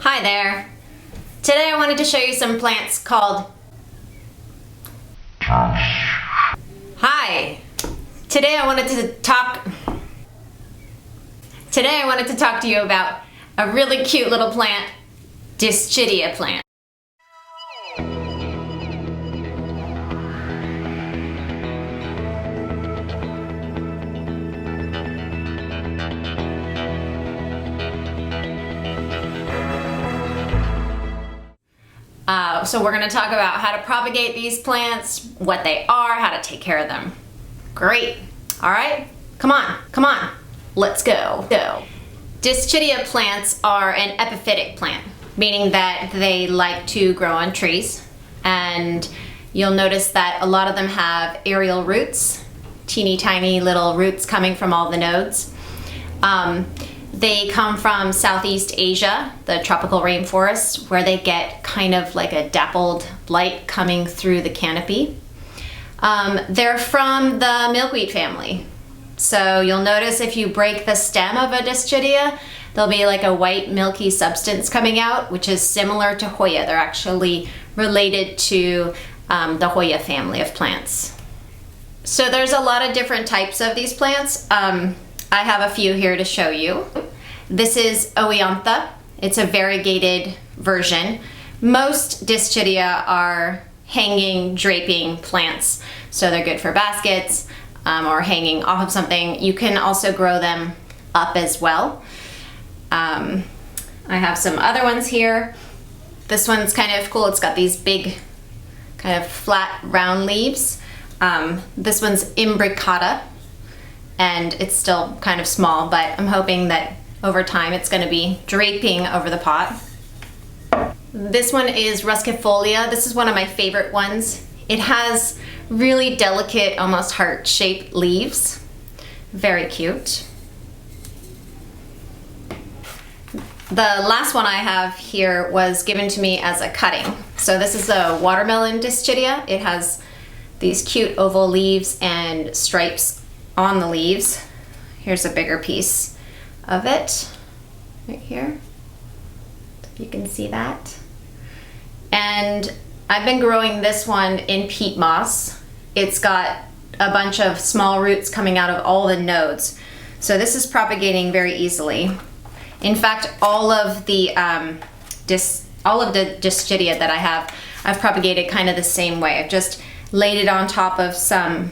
Hi there. Today I wanted to show you some plants called... Hi. Today I wanted to talk to you about a really cute little plant, Dischidia plant. So we're going to talk about how to propagate these plants, what they are, how to take care of them. Great. All right. Come on. Let's go. Dischidia plants are an epiphytic plant, meaning that they like to grow on trees. And you'll notice that a lot of them have aerial roots, teeny tiny little roots coming from all the nodes. They come from Southeast Asia, the tropical rainforests, where they get kind of like a dappled light coming through the canopy. They're from the milkweed family. So you'll notice if you break the stem of a Dischidia, there'll be like a white milky substance coming out, which is similar to Hoya. They're actually related to the Hoya family of plants. So there's a lot of different types of these plants. I have a few here to show you. This is Oiantha. It's a variegated version. Most Dischidia are hanging, draping plants, so they're good for baskets or hanging off of something. You can also grow them up as well. I have some other ones here. This one's kind of cool. It's got these big kind of flat round leaves. This one's Imbricata, and it's still kind of small, but I'm hoping that over time it's going to be draping over the pot. This one is Ruscifolia. This is one of my favorite ones. It has really delicate, almost heart-shaped leaves. Very cute. The last one I have here was given to me as a cutting. So this is a Watermelon Dischidia. It has these cute oval leaves and stripes on the leaves. Here's a bigger piece of it right here, if you can see that. And I've been growing this one in peat moss. It's got a bunch of small roots coming out of all the nodes, so this is propagating very easily. In fact, all of the Dischidia that I have, I've propagated kind of the same way. I've just laid it on top of some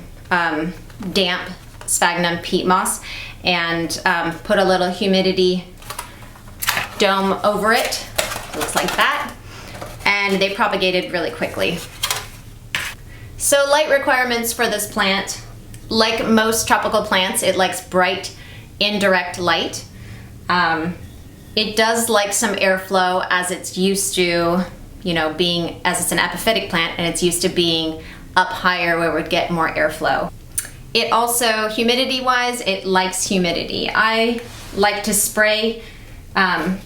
damp sphagnum peat moss and put a little humidity dome over it. Looks like that. And they propagated really quickly. So light requirements for this plant, like most tropical plants, it likes bright, indirect light. It does like some airflow as it's used to, as it's an epiphytic plant and it's used to being up higher where it would get more airflow. It also, humidity-wise, it likes humidity. I like to spray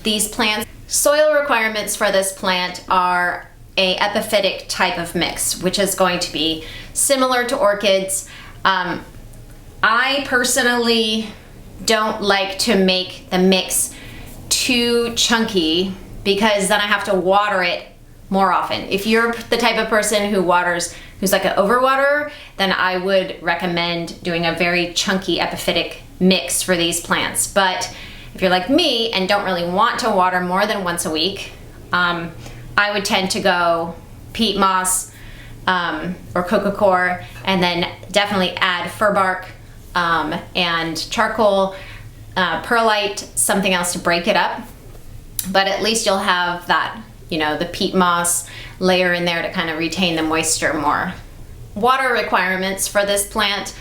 these plants. Soil requirements for this plant are a epiphytic type of mix, which is going to be similar to orchids. I personally don't like to make the mix too chunky because then I have to water it more often. If you're the type of person who's like an overwaterer, then I would recommend doing a very chunky epiphytic mix for these plants. But if you're like me and don't really want to water more than once a week, I would tend to go peat moss or coco coir, and then definitely add fir bark and charcoal, perlite, something else to break it up. But at least you'll have that, the peat moss layer in there to kind of retain the moisture more. Water requirements for this plant,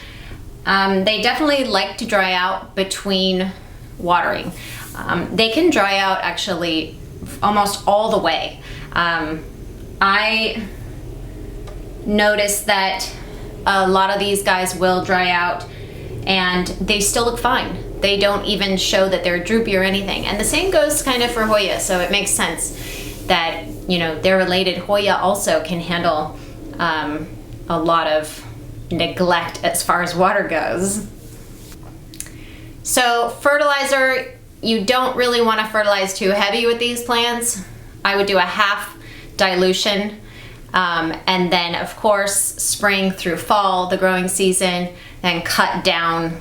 they definitely like to dry out between watering. They can dry out actually almost all the way. I noticed that a lot of these guys will dry out and they still look fine. They don't even show that they're droopy or anything. And the same goes kind of for Hoya, so it makes sense that they're related. Hoya also can handle a lot of neglect as far as water goes. So fertilizer, you don't really want to fertilize too heavy with these plants. I would do a half dilution, and then of course spring through fall, the growing season, then cut down.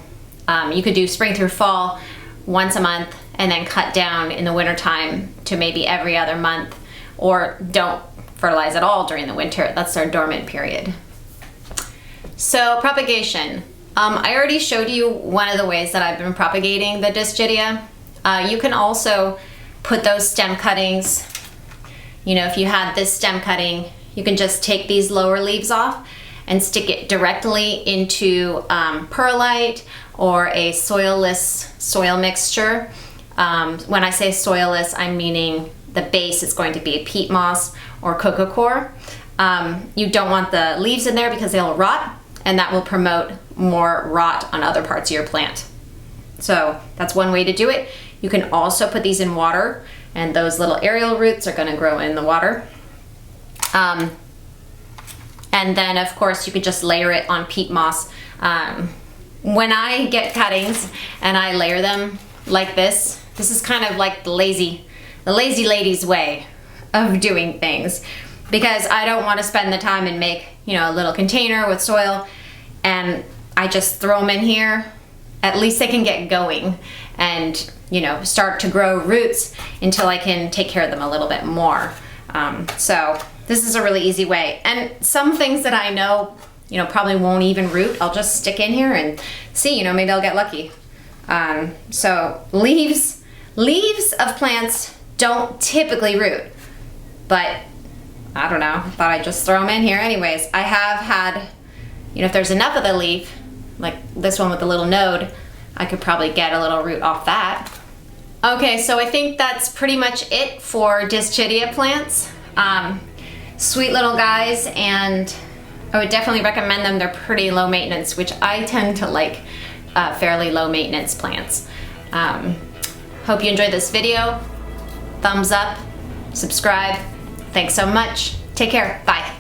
You could do spring through fall once a month and then cut down in the wintertime to maybe every other month, or don't fertilize at all during the winter. That's their dormant period. So propagation. I already showed you one of the ways that I've been propagating the Dischidia. You can also put those stem cuttings, you know, if you had this stem cutting, you can just take these lower leaves off and stick it directly into perlite or a soilless soil mixture. When I say soilless, I'm meaning the base is going to be peat moss or coco coir. You don't want the leaves in there because they'll rot, and that will promote more rot on other parts of your plant. So that's one way to do it. You can also put these in water, and those little aerial roots are going to grow in the water. And then of course you could just layer it on peat moss. When I get cuttings and I layer them like this is kind of like the lazy lady's way of doing things, because I don't want to spend the time and make, you know, a little container with soil and I just throw them in here. At least they can get going and, you know, start to grow roots until I can take care of them a little bit more. So this is a really easy way. And some things that I know, you know, probably won't even root, I'll just stick in here and see, you know, maybe I'll get lucky. So leaves of plants don't typically root, but I don't know, thought I'd just throw them in here anyways. I have had, you know, if there's enough of the leaf, like this one with the little node, I could probably get a little root off that. Okay, so I think that's pretty much it for Dischidia plants. Sweet little guys, and I would definitely recommend them. They're pretty low maintenance, which I tend to like fairly low maintenance plants. Hope you enjoyed this video. Thumbs up, subscribe. Thanks so much. Take care. Bye.